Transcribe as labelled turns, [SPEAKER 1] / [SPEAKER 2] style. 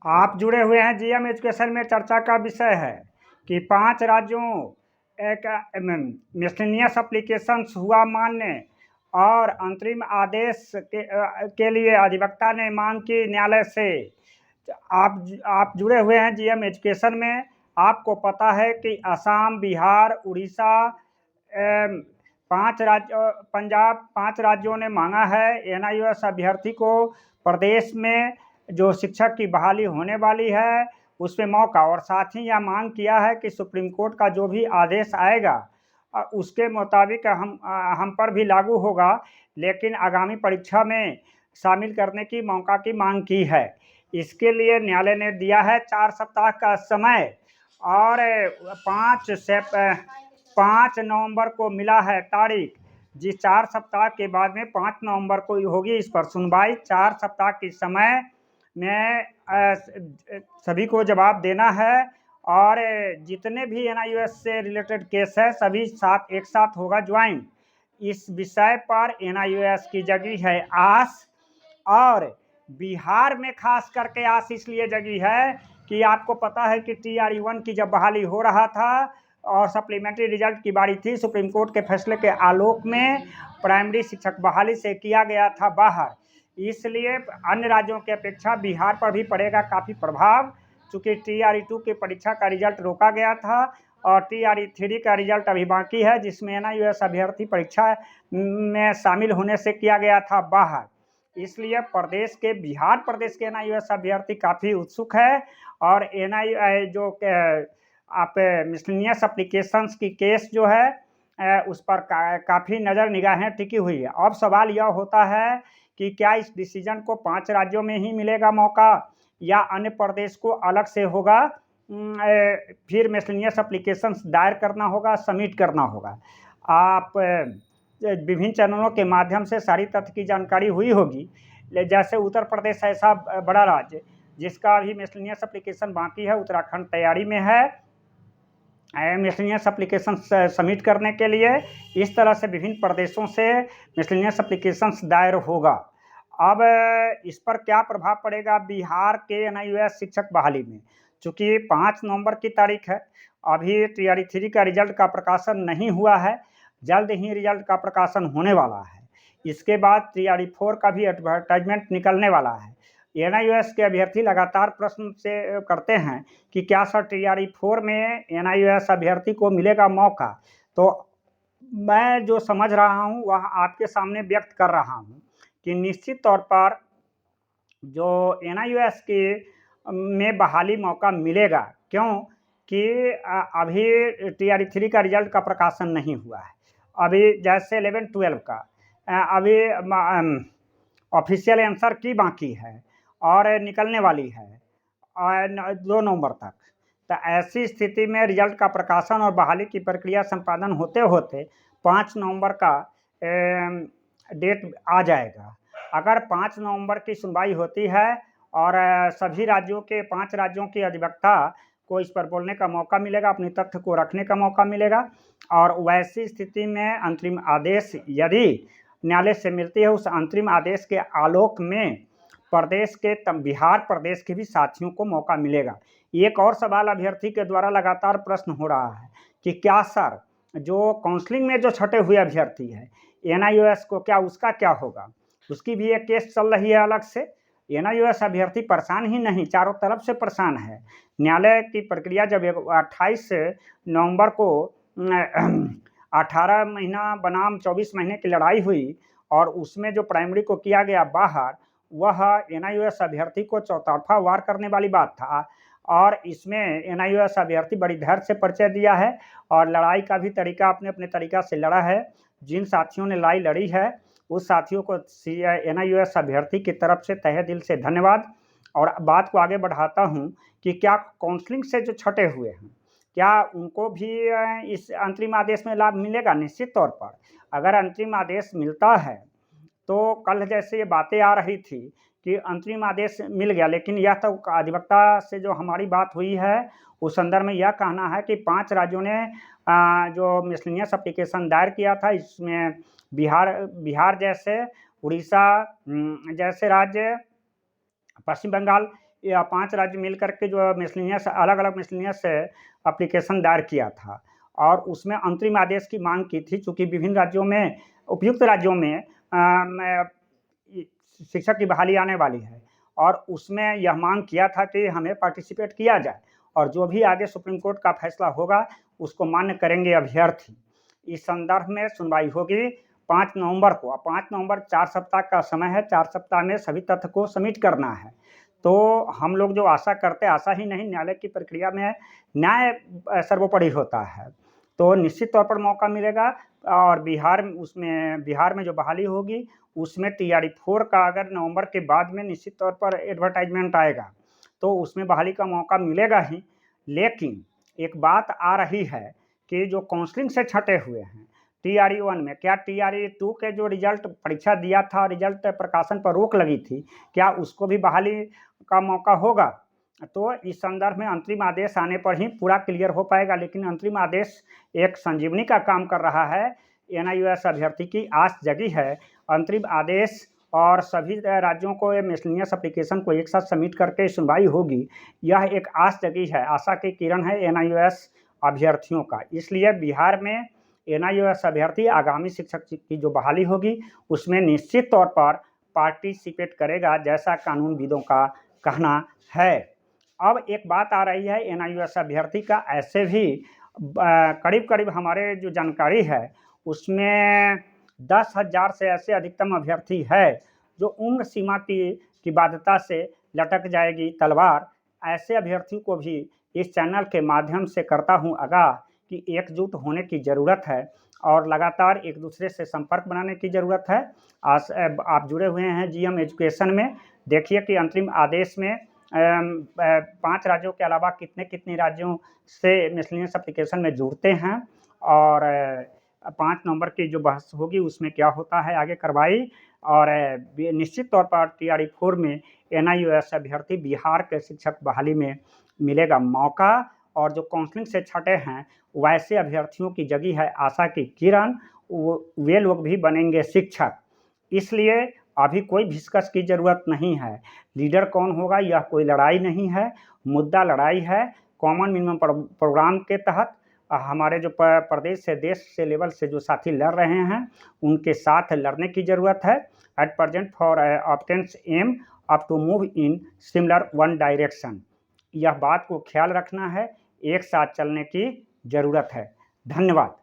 [SPEAKER 1] आप जुड़े हुए हैं जीएम एजुकेशन में। चर्चा का विषय है कि 5 राज्यों एक मिसलेनियस एप्लीकेशंस हुआ मान्य और अंतरिम आदेश के लिए अधिवक्ता ने मांग की न्यायालय से। आप जुड़े हुए हैं जीएम एजुकेशन में। आपको पता है कि असम, बिहार, उड़ीसा, 5 राज्यों ने मांगा है एनआईओएस अभ्यर्थी को प्रदेश में जो शिक्षक की बहाली होने वाली है उसमें मौका, और साथ ही यह मांग किया है कि सुप्रीम कोर्ट का जो भी आदेश आएगा उसके मुताबिक हम पर भी लागू होगा, लेकिन आगामी परीक्षा में शामिल करने की मौका की मांग की है। इसके लिए न्यायालय ने दिया है 4 सप्ताह का समय और 5 नवंबर को मिला है तारीख। जिस 4 सप्ताह के बाद में 5 नवंबर को होगी इस पर सुनवाई। 4 सप्ताह के समय में सभी को जवाब देना है और जितने भी एनआईओएस से रिलेटेड केस है सभी एक साथ होगा ज्वाइन। इस विषय पर एनआईओएस की जगी है आस, और बिहार में खास करके आस इसलिए जगी है कि आपको पता है कि TRE-1 की जब बहाली हो रहा था और सप्लीमेंट्री रिजल्ट की बारी थी, सुप्रीम कोर्ट के फैसले के आलोक में प्राइमरी शिक्षक बहाली से किया गया था बाहर। इसलिए अन्य राज्यों की अपेक्षा बिहार पर भी पड़ेगा काफ़ी प्रभाव, चूँकि TRE-2 की परीक्षा का रिजल्ट रोका गया था और TRE-3 का रिजल्ट अभी बाकी है, जिसमें एनआईओएस अभ्यर्थी परीक्षा में शामिल होने से किया गया था बाहर। इसलिए बिहार प्रदेश के एनआईओएस अभ्यर्थी काफ़ी उत्सुक है और जो आप मिसलेनियस एप्लीकेशंस की केस जो है उस पर काफ़ी नज़र निगाहें टिकी हुई है। अब सवाल यह होता है कि क्या इस डिसीजन को 5 राज्यों में ही मिलेगा मौका या अन्य प्रदेश को अलग से होगा, फिर मिसलेनियस एप्लीकेशंस दायर करना होगा, सबमिट करना होगा। आप विभिन्न चैनलों के माध्यम से सारी तथ्य की जानकारी हुई होगी। जैसे उत्तर प्रदेश ऐसा बड़ा राज्य जिसका अभी मिसलेनियस एप्लीकेशन बाकी है, उत्तराखंड तैयारी में है मिसलेनियस एप्लीकेशन सबमिट करने के लिए। इस तरह से विभिन्न प्रदेशों से मिसलेनियस एप्लीकेशंस दायर होगा। अब इस पर क्या प्रभाव पड़ेगा बिहार के एनआईओएस शिक्षक बहाली में? चूँकि 5 नवंबर की तारीख है, अभी TRE-3 का रिजल्ट का प्रकाशन नहीं हुआ है, जल्द ही रिजल्ट का प्रकाशन होने वाला है। इसके बाद TRE-4 का भी एडवर्टाइजमेंट निकलने वाला है। एनआईओएस के अभ्यर्थी लगातार प्रश्न से करते हैं कि क्या सर TRE-4 में एनआईओएस अभ्यर्थी को मिलेगा मौका? तो मैं जो समझ रहा हूँ वह आपके सामने व्यक्त कर रहा हूँ कि निश्चित तौर पर जो एनआईओएस के में बहाली मौका मिलेगा, क्यों कि अभी TRE-3 का रिजल्ट का प्रकाशन नहीं हुआ है। अभी जैसे 11-12 का अभी ऑफिशियल आंसर की बाकी है और निकलने वाली है 2 नवंबर तक। तो ऐसी स्थिति में रिजल्ट का प्रकाशन और बहाली की प्रक्रिया संपादन होते होते 5 नवंबर का डेट आ जाएगा। अगर 5 नवंबर की सुनवाई होती है और सभी राज्यों के 5 राज्यों के अधिवक्ता को इस पर बोलने का मौका मिलेगा, अपने तथ्य को रखने का मौका मिलेगा, और वैसी स्थिति में अंतरिम आदेश यदि न्यायालय से मिलती है, उस अंतरिम आदेश के आलोक में बिहार प्रदेश के भी साथियों को मौका मिलेगा। एक और सवाल अभ्यर्थी के द्वारा लगातार प्रश्न हो रहा है कि क्या सर जो काउंसलिंग में जो छटे हुए अभ्यर्थी है एनआईओएस को, क्या उसका क्या होगा? उसकी भी एक केस चल रही है अलग से। एनआईओएस अभ्यर्थी परेशान ही नहीं, चारों तरफ से परेशान है। न्यायालय की प्रक्रिया जब 28 नवंबर को 18 महीना बनाम 24 महीने की लड़ाई हुई और उसमें जो प्राइमरी को किया गया बाहर, वह एनआईओएस अभ्यर्थी को चौतरफा वार करने वाली बात था, और इसमें एनआईओएस अभ्यर्थी बड़ी धैर्य से परिचय दिया है और लड़ाई का भी तरीका अपने अपने तरीका से लड़ा है। जिन साथियों ने लड़ाई लड़ी है उस साथियों को एनआईओएस अभ्यर्थी की तरफ से तहे दिल से धन्यवाद। और बात को आगे बढ़ाता हूं कि क्या काउंसलिंग से जो छटे हुए हैं क्या उनको भी इस अंतरिम आदेश में लाभ मिलेगा? निश्चित तौर पर अगर अंतरिम आदेश मिलता है तो कल जैसे ये बातें आ रही थी कि अंतरिम आदेश मिल गया, लेकिन यह तो अधिवक्ता से जो हमारी बात हुई है उस संदर्भ में यह कहना है कि 5 राज्यों ने जो मिसलेनियस एप्लीकेशन दायर किया था, इसमें बिहार जैसे, उड़ीसा जैसे राज्य, पश्चिम बंगाल, या 5 राज्य मिल कर के जो मिसलेनियस अलग-अलग मिसलेनियस एप्लीकेशन दायर किया था और उसमें अंतरिम आदेश की मांग की थी। चूँकि विभिन्न राज्यों में उपयुक्त राज्यों में शिक्षक की बहाली आने वाली है और उसमें यह मांग किया था कि हमें पार्टिसिपेट किया जाए और जो भी आगे सुप्रीम कोर्ट का फैसला होगा उसको मान्य करेंगे अभ्यर्थी। इस संदर्भ में सुनवाई होगी 5 नवंबर को। 5 नवंबर 4 सप्ताह का समय है, 4 सप्ताह में सभी तथ्य को सबमिट करना है। तो हम लोग जो आशा करते हैं, आशा ही नहीं, न्यायालय की प्रक्रिया में न्याय सर्वोपरि होता है, तो निश्चित तौर पर मौका मिलेगा। और बिहार में जो बहाली होगी उसमें TRE 4 का अगर नवंबर के बाद में निश्चित तौर पर एडवर्टाइजमेंट आएगा तो उसमें बहाली का मौका मिलेगा ही। लेकिन एक बात आ रही है कि जो काउंसलिंग से छँटे हुए हैं TRE 1 में, क्या TRE 2 के जो रिजल्ट परीक्षा दिया था, रिजल्ट प्रकाशन पर रोक लगी थी, क्या उसको भी बहाली का मौका होगा? तो इस संदर्भ में अंतरिम आदेश आने पर ही पूरा क्लियर हो पाएगा। लेकिन अंतरिम आदेश एक संजीवनी का काम कर रहा है। NIOS अभ्यर्थी की आस जगी है। अंतरिम आदेश और सभी राज्यों को ये मिसलेनियस एप्लीकेशन को एक साथ सबमिट करके सुनवाई होगी, यह एक आस जगी है, आशा की किरण है NIOS अभ्यर्थियों का। इसलिए बिहार में NIOS अभ्यर्थी आगामी शिक्षक की जो बहाली होगी उसमें निश्चित तौर पर पार्टिसिपेट करेगा, जैसा कानूनविदों का कहना है। अब एक बात आ रही है NIOS अभ्यर्थी का, ऐसे भी करीब हमारे जो जानकारी है उसमें 10,000 से ऐसे अधिकतम अभ्यर्थी है जो उम्र सीमा की बाध्यता से लटक जाएगी तलवार। ऐसे अभ्यर्थियों को भी इस चैनल के माध्यम से करता हूँ आगाह कि एकजुट होने की ज़रूरत है और लगातार एक दूसरे से संपर्क बनाने की ज़रूरत है। आप जुड़े हुए हैं GM एजुकेशन में, देखिए कि अंतरिम आदेश में 5 राज्यों के अलावा कितने राज्यों से मिसलेनियस एप्लीकेशन में जुड़ते हैं और 5 नवंबर की जो बहस होगी उसमें क्या होता है आगे कार्रवाई। और निश्चित तौर पर TRE 4 में NIOS अभ्यर्थी बिहार के शिक्षक बहाली में मिलेगा मौका और जो काउंसलिंग से छटे हैं वैसे अभ्यर्थियों की जगी है आशा की किरण, वे लोग भी बनेंगे शिक्षक। इसलिए अभी कोई भिसकस की ज़रूरत नहीं है। लीडर कौन होगा यह कोई लड़ाई नहीं है, मुद्दा लड़ाई है कॉमन मिनिमम प्रोग्राम के तहत। हमारे जो प्रदेश से देश से लेवल से जो साथी लड़ रहे हैं उनके साथ लड़ने की ज़रूरत है। At present for optence aim up to move in similar one direction, यह बात को ख्याल रखना है, एक साथ चलने की ज़रूरत है। धन्यवाद।